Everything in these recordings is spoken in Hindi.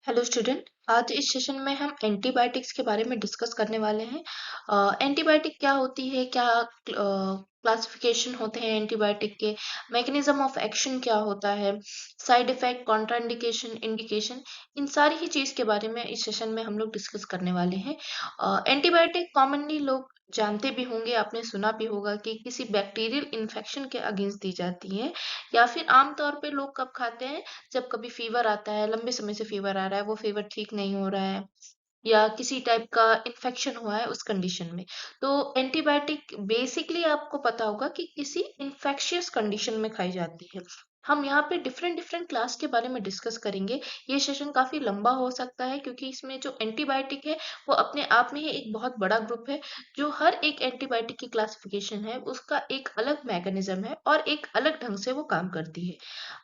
Hello student. आज इस सेशन में हम एंटीबायोटिक्स के बारे में डिस्कस करने वाले हैं। एंटीबायोटिक क्या होती है, क्या क्लासिफिकेशन होते हैं एंटीबायोटिक के, मैकेनिज्म ऑफ एक्शन क्या होता है, साइड इफेक्ट, कॉन्ट्राइंडिकेशन, इंडिकेशन, इन सारी ही चीज़ के बारे में इस सेशन में हम लोग डिस्कस करने वाले हैं। एंटीबायोटिक कॉमनली लोग जानते भी होंगे, आपने सुना भी होगा कि किसी बैक्टीरियल इन्फेक्शन के अगेंस्ट दी जाती है, या फिर आमतौर पे लोग कब खाते हैं, जब कभी फीवर आता है, लंबे समय से फीवर आ रहा है, वो फीवर ठीक नहीं हो रहा है, या किसी टाइप का इन्फेक्शन हुआ है उस कंडीशन में। तो एंटीबायोटिक बेसिकली आपको पता होगा कि किसी इन्फेक्शियस कंडीशन में खाई जाती है। हम यहाँ पे डिफरेंट डिफरेंट क्लास के बारे में डिस्कस करेंगे। ये सेशन काफी लंबा हो सकता है क्योंकि इसमें जो एंटीबायोटिक है वो अपने आप में ही एक बहुत बड़ा ग्रुप है। जो हर एक एंटीबायोटिक की क्लासिफिकेशन है उसका एक अलग मैकेनिज्म है और एक अलग ढंग से वो काम करती है।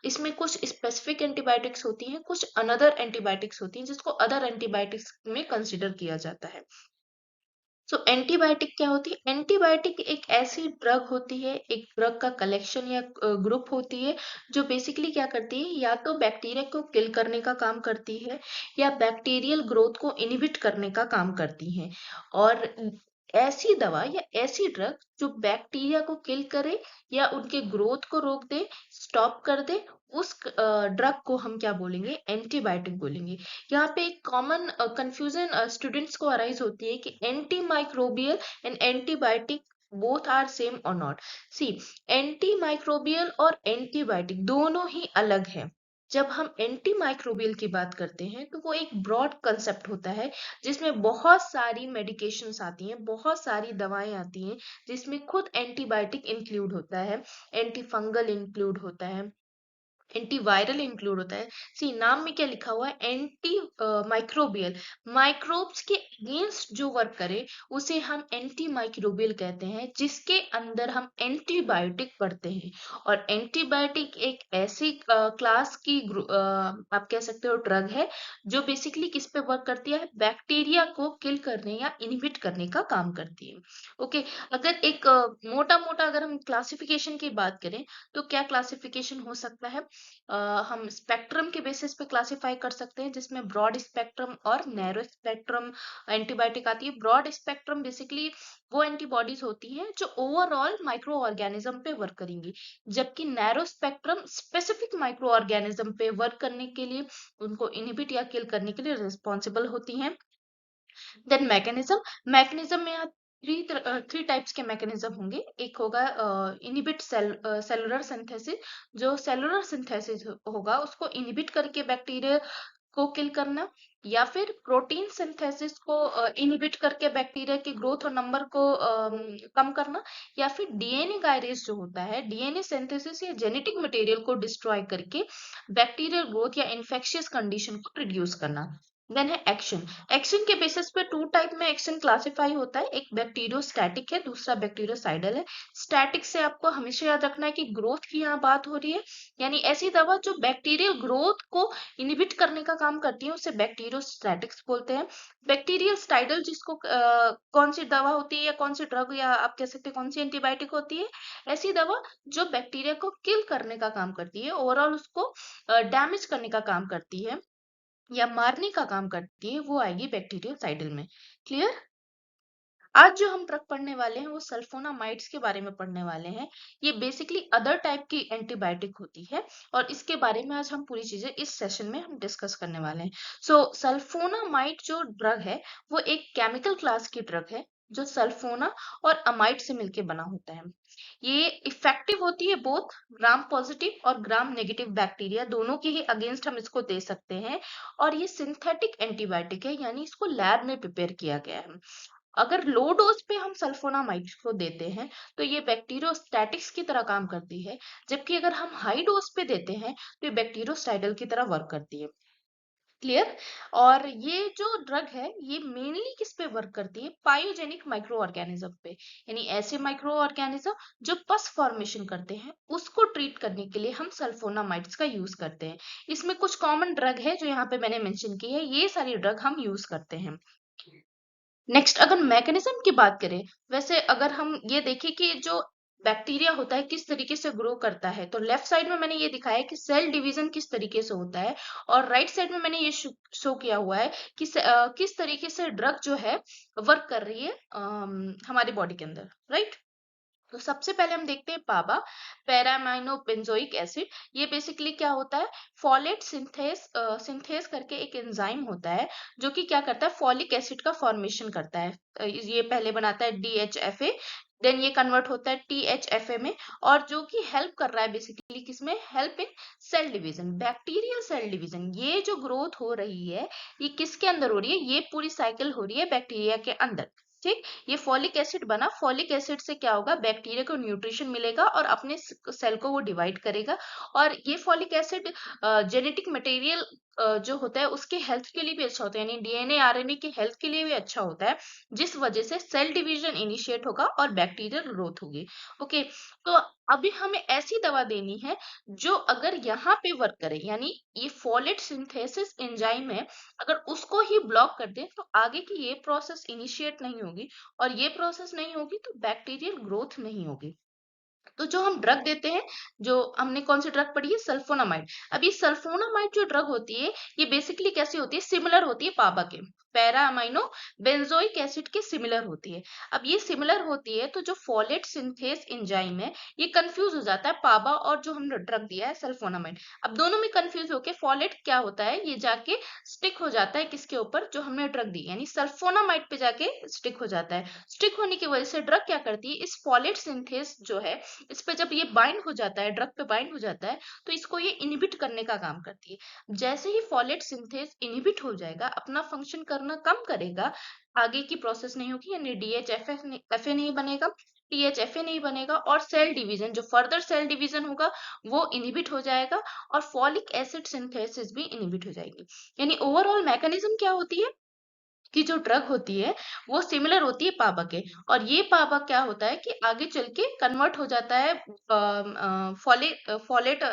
इसमें कुछ स्पेसिफिक एंटीबायोटिक्स होती हैं, कुछ अनदर एंटीबायोटिक्स होती हैं जिसको अदर एंटीबायोटिक्स में कंसिडर किया जाता है। सो एंटीबायोटिक क्या होती है? एंटीबायोटिक एक ऐसी ड्रग होती है, एक ड्रग का कलेक्शन या ग्रुप होती है जो बेसिकली क्या करती है, या तो बैक्टीरिया को किल करने का काम करती है या बैक्टीरियल ग्रोथ को इनहिबिट करने का काम करती है। और ऐसी दवा या ऐसी ड्रग जो बैक्टीरिया को किल करे या उनके ग्रोथ को रोक दे, स्टॉप कर दे, उस ड्रग को हम क्या बोलेंगे? एंटीबायोटिक बोलेंगे। यहाँ पे एक कॉमन कंफ्यूजन स्टूडेंट्स को अराइज होती है कि antimicrobial and antibiotic both are same और नॉट। सी, एंटी माइक्रोबियल और एंटीबायोटिक दोनों ही अलग है। जब हम एंटी माइक्रोबियल की बात करते हैं तो वो एक ब्रॉड कंसेप्ट होता है जिसमें बहुत सारी मेडिकेशंस आती हैं, बहुत सारी दवाएं आती हैं, जिसमें खुद एंटीबायोटिक इंक्लूड होता है, एंटी फंगल इंक्लूड होता है, एंटीवायरल इंक्लूड होता है। सी, नाम में क्या लिखा हुआ है? Anti microbial. माइक्रोब्स के अगेंस्ट जो वर्क करे उसे हम एंटी माइक्रोबियल कहते हैं, जिसके अंदर हम एंटीबायोटिक पढ़ते हैं। और एंटीबायोटिक एक ऐसी क्लास की आप कह सकते हो ड्रग है जो बेसिकली किस पे वर्क करती है? बैक्टीरिया को किल करने या इनहिबिट करने का काम करती है। ओके। अगर एक मोटा मोटा अगर हम क्लासिफिकेशन की बात करें तो क्या क्लासिफिकेशन हो सकता है? हम स्पेक्ट्रम के बेसिस पे क्लासिफाई कर सकते हैं, जिसमें ब्रॉड स्पेक्ट्रम और नैरो स्पेक्ट्रम एंटीबायोटिक आती है। ब्रॉड स्पेक्ट्रम बेसिकली वो एंटीबॉडीज होती हैं जो ओवरऑल माइक्रो ऑर्गेनिज्म पे वर्क करेंगी, जबकि narrow spectrum specific micro organism पे वर्क करने के लिए, उनको इनहिबिट या किल करने के लिए रिस्पॉन्सिबल होती हैं। देन मैकेनिज्म, मैकेनिज्म में यहाँ थ्री टाइप्स के मैकेनिज्म होंगे। एक होगा इनहिबिट सेलुलर सिंथेसिस। जो सेलुलर सिंथेसिस होगा उसको इनहिबिट करके बैक्टीरिया को किल करना, या फिर प्रोटीन सिंथेसिस को इनहिबिट करके बैक्टीरिया की ग्रोथ और नंबर को कम करना, या फिर डीएनए गायरेज जो होता है, डीएनए सिंथेसिस या जेनेटिक मटेरियल को डिस्ट्रॉय करके बैक्टीरियल ग्रोथ या इन्फेक्शियस कंडीशन को रिड्यूस करना। देन है एक्शन। एक्शन के बेसिस पे टू टाइप में एक्शन क्लासिफाई होता है, एक बैक्टीरियोस्टैटिक है, दूसरा बैक्टीरियोसाइडल है। स्टैटिक से आपको हमेशा याद रखना है कि ग्रोथ की यहाँ बात हो रही है, यानी ऐसी दवा जो बैक्टीरियल ग्रोथ को इनहिबिट करने का काम करती है उसे बैक्टीरियोस्टैटिक्स बोलते हैं। बैक्टीरियल स्टाइडल जिसको कौन सी दवा होती है या कौन सी ड्रग या आप कह सकते हैं कौन सी एंटीबायोटिक होती है? ऐसी दवा जो बैक्टीरिया को किल करने का काम करती है, ओवरऑल उसको डैमेज करने का काम करती है या मारने का काम करती है, वो आएगी बैक्टीरियोसाइडल में। क्लियर? आज जो हम ड्रग पढ़ने वाले हैं वो सल्फोनामाइड्स के बारे में पढ़ने वाले हैं। ये बेसिकली अदर टाइप की एंटीबायोटिक होती है और इसके बारे में आज हम पूरी चीजें इस सेशन में हम डिस्कस करने वाले हैं। सो सल्फोनामाइड जो ड्रग है वो एक केमिकल क्लास की ड्रग है जो सल्फोना और अमाइड से मिलके बना होता है। ये इफेक्टिव होती है बोथ ग्राम पॉजिटिव और ग्राम नेगेटिव बैक्टीरिया दोनों के ही अगेंस्ट हम इसको दे सकते हैं। और ये सिंथेटिक एंटीबायोटिक है, यानी इसको लैब में प्रिपेयर किया गया है। अगर लो डोज पे हम सल्फोनामाइड को देते हैं तो ये बैक्टीरियोस्टैटिक्स की तरह काम करती है, जबकि अगर हम हाई डोज पे देते हैं तो ये बैक्टीरियोस्टाइडल की तरह वर्क करती है। क्लियर? और ये जो ड्रग है ये मेनली किस पे वर्क करती है? पायोजेनिक माइक्रो ऑर्गेनिज्म पे, यानी ऐसे माइक्रो ऑर्गेनिज्म जो पस फॉर्मेशन करते हैं उसको ट्रीट करने के लिए हम सल्फोनामाइड्स का यूज करते हैं। इसमें कुछ कॉमन ड्रग है जो यहाँ पे मैंने मेंशन की है, ये सारी ड्रग हम यूज करते हैं। नेक्स्ट, अगर मैकेनिज्म की बात करें, वैसे अगर हम ये देखें कि जो बैक्टीरिया होता है किस तरीके से ग्रो करता है। तो लेफ्ट साइड में मैंने ये दिखाया है कि सेल डिवीजन किस तरीके से होता है, और राइट साइड में मैंने ये शो किया हुआ है कि किस तरीके से ड्रग जो है वर्क कर रही है हमारे बॉडी के अंदर, राइट। तो सबसे पहले हम देखते हैं पाबा, पैरामाइनो बेंजोइक एसिड। ये बेसिकली क्या होता है, फॉलेट सिंथेस करके एक एंजाइम होता है जो कि क्या करता है, फॉलिक एसिड का फॉर्मेशन करता है। ये पहले बनाता है DHFA, देन ये कन्वर्ट होता है THFA में, और जो कि हेल्प कर रहा है बेसिकली किसमें, help in cell division, bacterial cell division. ये जो ग्रोथ हो रही है ये किसके अंदर हो रही है, ये पूरी साइकिल हो रही है बैक्टीरिया के अंदर, ठीक। ये फॉलिक एसिड बना, फॉलिक एसिड से क्या होगा, बैक्टीरिया को न्यूट्रिशन मिलेगा और अपने सेल को वो डिवाइड करेगा। और ये फॉलिक एसिड जेनेटिक मटेरियल जो होता है उसके हेल्थ के लिए भी अच्छा होता है, यानी DNA RNA की हेल्थ के लिए भी अच्छा होता है, जिस वजह से सेल डिवीजन इनिशिएट होगा और बैक्टीरियल ग्रोथ होगी। ओके, तो अभी हमें ऐसी दवा देनी है जो अगर यहाँ पे वर्क करे, यानी ये फोलेट सिंथेसिस एंजाइम है, अगर उसको ही ब्लॉक कर दे तो आगे की ये प्रोसेस इनिशिएट नहीं होगी, और ये प्रोसेस नहीं होगी तो बैक्टीरियल ग्रोथ नहीं होगी। तो जो हम ड्रग देते हैं, जो हमने कौन सी ड्रग पढ़ी है, सल्फोनामाइड। अब ये सल्फोनामाइड जो ड्रग होती है ये बेसिकली कैसी होती है, सिमिलर होती है पाबा के, पैरा अमाइनो बेंजोइक एसिड के सिमिलर होती है। अब ये सिमिलर होती है तो जो फोलेट सिंथेस एंजाइम है ये कंफ्यूज हो जाता है पाबा और जो हमने ड्रग दिया है सल्फोनामाइड। अब दोनों में कंफ्यूज होके फोलेट क्या होता है, ये जाके स्टिक हो जाता है किसके ऊपर, जो हमने ड्रग दी यानी सल्फोनामाइड पे जाके स्टिक हो जाता है। स्टिक होने की वजह से ड्रग क्या करती है, इस फोलेट सिंथेस जो है इस पे जब ये बाइंड हो जाता है, ड्रग पे बाइंड हो जाता है, तो इसको ये इनहिबिट करने का काम करती है। जैसे ही फॉलेट सिंथेस इनहिबिट हो जाएगा, अपना फंक्शन करना कम करेगा, आगे की प्रोसेस नहीं होगी, यानी DHFA नहीं बनेगा, THFA नहीं बनेगा, और सेल डिवीजन जो फर्दर सेल डिवीजन होगा वो इनहिबिट हो जाएगा, और फॉलिक एसिड सिंथेसिस भी इनहिबिट हो जाएगी। यानी ओवरऑल मैकेनिज्म क्या होती है कि जो ड्रग होती है वो सिमिलर होती है पाबा के, और ये पाबा क्या होता है कि आगे चल के कन्वर्ट हो जाता है फॉलेट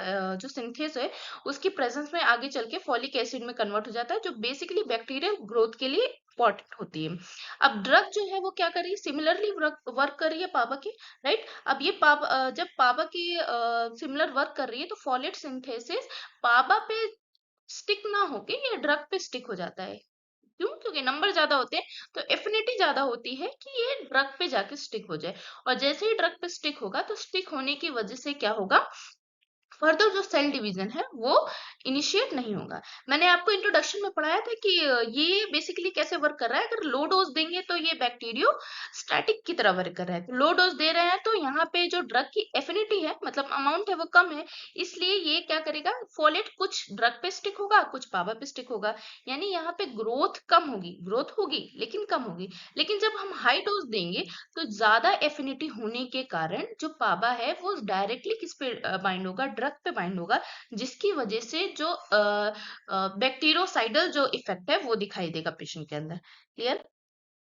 जो सिंथेस है उसकी प्रेजेंस में आगे चल के फॉलिक एसिड में कन्वर्ट हो जाता है, जो बेसिकली बैक्टीरियल ग्रोथ के लिए इंपॉर्टेंट होती है। अब ड्रग जो है वो क्या कर रही है, सिमिलरली वर्क कर रही है पाबा के, राइट। अब ये जब पाबा की सिमिलर वर्क कर रही है तो फॉलेट सिंथेसिस पाबा पे स्टिक ना होके ये ड्रग पे स्टिक हो जाता है। क्यों? क्योंकि नंबर ज्यादा होते हैं तो एफिनिटी ज्यादा होती है कि ये ड्रग पे जाके स्टिक हो जाए, और जैसे ही ड्रग पे स्टिक होगा तो स्टिक होने की वजह से क्या होगा, फर्दर जो सेल डिवीजन है वो इनिशिएट नहीं होगा। मैंने आपको इंट्रोडक्शन में पढ़ाया था कि ये बेसिकली कैसे वर्क कर रहा है, अगर लो डोज देंगे तो ये बैक्टीरियो स्टैटिक की तरह वर्क कर रहा है, तो लो डोज दे रहे हैं तो यहाँ पे जो ड्रग की एफिनिटी है मतलब अमाउंट है वो कम है, इसलिए ये क्या करेगा, फोलेट कुछ ड्रग पे स्टिक होगा कुछ पावा पे स्टिक होगा, यानी यहाँ पे ग्रोथ कम होगी, ग्रोथ होगी लेकिन कम होगी। लेकिन जब हम हाई डोज देंगे तो ज्यादा एफिनिटी होने के कारण जो पाबा है वो डायरेक्टली किस पे बाइंड होगा, ड्रग पे बाइंड होगा, जिसकी वजह से जो बैक्टीरियोसाइडल जो इफेक्ट है वो दिखाई देगा पेशेंट के अंदर। क्लियर।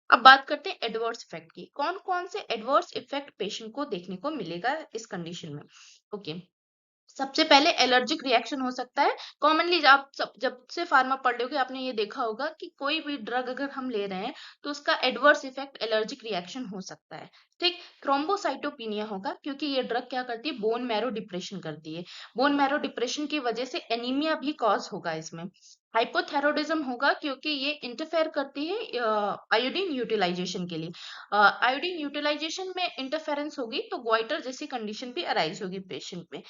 अब बात करते हैं एडवर्स इफेक्ट की, कौन कौन से एडवर्स इफेक्ट पेशेंट को देखने को मिलेगा इस कंडीशन में। ओके, सबसे पहले एलर्जिक रिएक्शन हो सकता है। कॉमनली आप जब से फार्मा पढ़ रहे हो आपने ये देखा होगा कि कोई भी ड्रग अगर हम ले रहे हैं तो उसका एडवर्स इफेक्ट एलर्जिक रिएक्शन हो सकता है, ठीक। थ्रोम्बोसाइटोपिनिया होगा क्योंकि ये ड्रग क्या करती है, बोन मैरो डिप्रेशन करती है, बोन मैरो डिप्रेशन की वजह से एनीमिया भी कॉज होगा इसमें। हाइपोथायरॉयडिज्म होगा क्योंकि ये इंटरफेयर करती है आयोडीन यूटिलाइजेशन के लिए, आयोडीन यूटिलाइजेशन में इंटरफेरेंस होगी तो ग्वाइटर जैसी कंडीशन भी अराइज होगी पेशेंट में।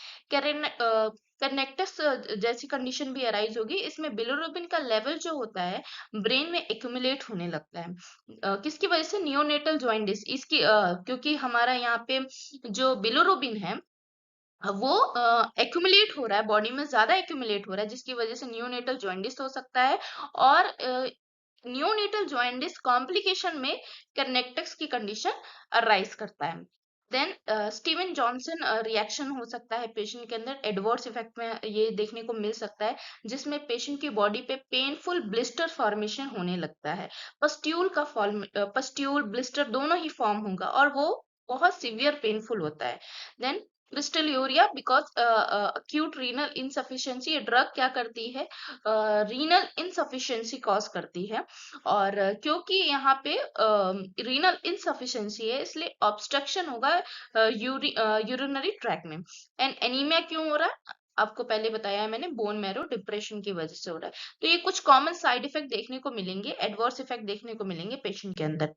कनेक्टस जैसी कंडीशन भी अराइज होगी, इसमें बिलिरुबिन का लेवल जो होता है ब्रेन में एक्यूमुलेट होने लगता है। किसकी वजह से, नियोनेटल जॉइंडिस, इसकी क्योंकि हमारा यहाँ पे जो बिलिरुबिन है वो एक्यूमुलेट हो रहा है बॉडी में, ज्यादा एक्यूमुलेट हो रहा है जिसकी वजह से नियोनेटल जॉइंडिस हो सकता है, और नियोनेटल जॉइंडिस कॉम्प्लिकेशन में कर्नेक्टस की कंडीशन अराइज करता है। देन स्टीवन जॉनसन रिएक्शन हो सकता है पेशेंट के अंदर, एडवर्स इफेक्ट में ये देखने को मिल सकता है, जिसमें पेशेंट की बॉडी पे पेनफुल ब्लिस्टर फॉर्मेशन होने लगता है, पस्ट्यूल ब्लिस्टर दोनों ही फॉर्म होगा और वो बहुत सीवियर पेनफुल होता है। Then crystalluria because acute renal insufficiency, ये ड्रग क्या करती है, रीनल insufficiency कॉज करती है। और क्योंकि यहाँ पे रीनल insufficiency है, इसलिए ऑब्स्ट्रक्शन होगा यूरिनरी ट्रैक में। एंड एनीमिया क्यों हो रहा है, आपको पहले बताया है मैंने, बोन मैरो डिप्रेशन की वजह से हो रहा है। तो ये कुछ कॉमन साइड इफेक्ट देखने को मिलेंगे, एडवर्स इफेक्ट देखने को मिलेंगे पेशेंट के अंदर।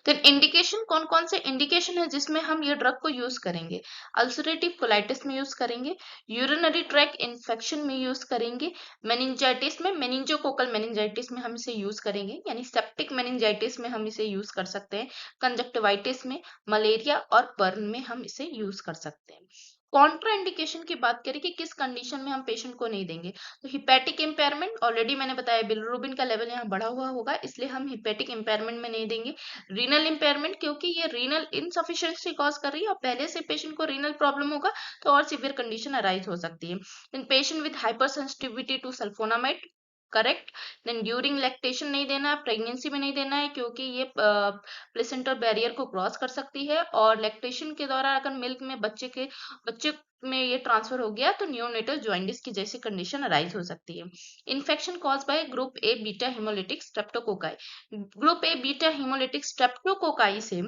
तो इंडिकेशन, कौन कौन से इंडिकेशन है जिसमें हम ये ड्रग को यूज करेंगे, अल्सरेटिव कोलाइटिस में यूज करेंगे, यूरिनरी ट्रैक इन्फेक्शन में यूज करेंगे, मेनिंजाइटिस में, मेनिंजोकोकल मेनिंजाइटिस में हम इसे यूज करेंगे, यानी सेप्टिक मेनिंजाइटिस में हम इसे यूज कर सकते हैं, कंजक्टिवाइटिस में, मलेरिया और बर्न में हम इसे यूज कर सकते हैं। कॉन्ट्राइंडिकेशन की बात करें कि किस कंडीशन में हम पेशेंट को नहीं देंगे, तो हिपैटिक इम्पेयरमेंट, ऑलरेडी मैंने बताया बिलिरुबिन का लेवल यहाँ बढ़ा हुआ होगा, इसलिए हम हिपैटिक इम्पेयरमेंट में नहीं देंगे। रीनल इम्पेयरमेंट, क्योंकि ये रीनल इनसफिशिएंसी कॉज कर रही है और पहले से पेशेंट को रीनल प्रॉब्लम होगा तो और सिवियर कंडीशन अराइज हो सकती है। In patient with hyper sensitivity to sulfonamide, correct. Then during lactation नहीं देना है, प्रेगनेंसी में नहीं देना है, क्योंकि ये प्लेसेंटल बैरियर को क्रॉस कर सकती है, और लैक्टेशन के दौरान अगर मिल्क में बच्चे में ये ट्रांसफर हो गया तो नियोनेटल जॉइंडिस की जैसी कंडीशन अराइज हो सकती है। Infection cause by group A beta hemolytic streptococci, group A beta hemolytic streptococci से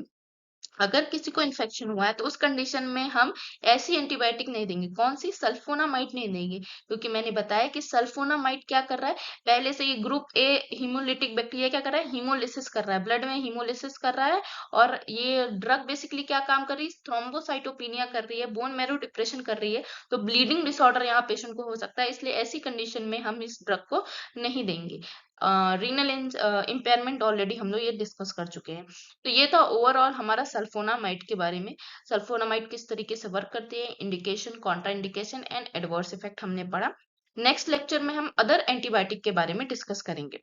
अगर किसी को इन्फेक्शन हुआ है तो उस कंडीशन में हम ऐसी एंटीबायोटिक नहीं देंगे, कौन सी, सल्फोनामाइड नहीं देंगे, क्योंकि मैंने बताया कि सल्फोनामाइड क्या कर रहा है, पहले से ये ग्रुप ए हीमोलिटिक बैक्टीरिया क्या कर रहा है, हीमोलिसिस कर रहा है, ब्लड में हीमोलिसिस कर रहा है, और ये ड्रग बेसिकली क्या काम कर रही है, थ्रोम्बोसाइटोपिनिया कर रही है, बोन मैरो डिप्रेशन कर रही है, तो ब्लीडिंग डिसऑर्डर यहाँ पेशेंट को हो सकता है, इसलिए ऐसी कंडीशन में हम इस ड्रग को नहीं देंगे। रीनल इम्पेयरमेंट ऑलरेडी हम लोग ये डिस्कस कर चुके हैं। तो ये था ओवरऑल हमारा सल्फोनामाइड के बारे में। सल्फोनामाइड किस तरीके से वर्क करती है, indication, Contra indication and adverse effect हमने पढ़ा। नेक्स्ट लेक्चर में हम अदर एंटीबायोटिक के बारे में डिस्कस करेंगे।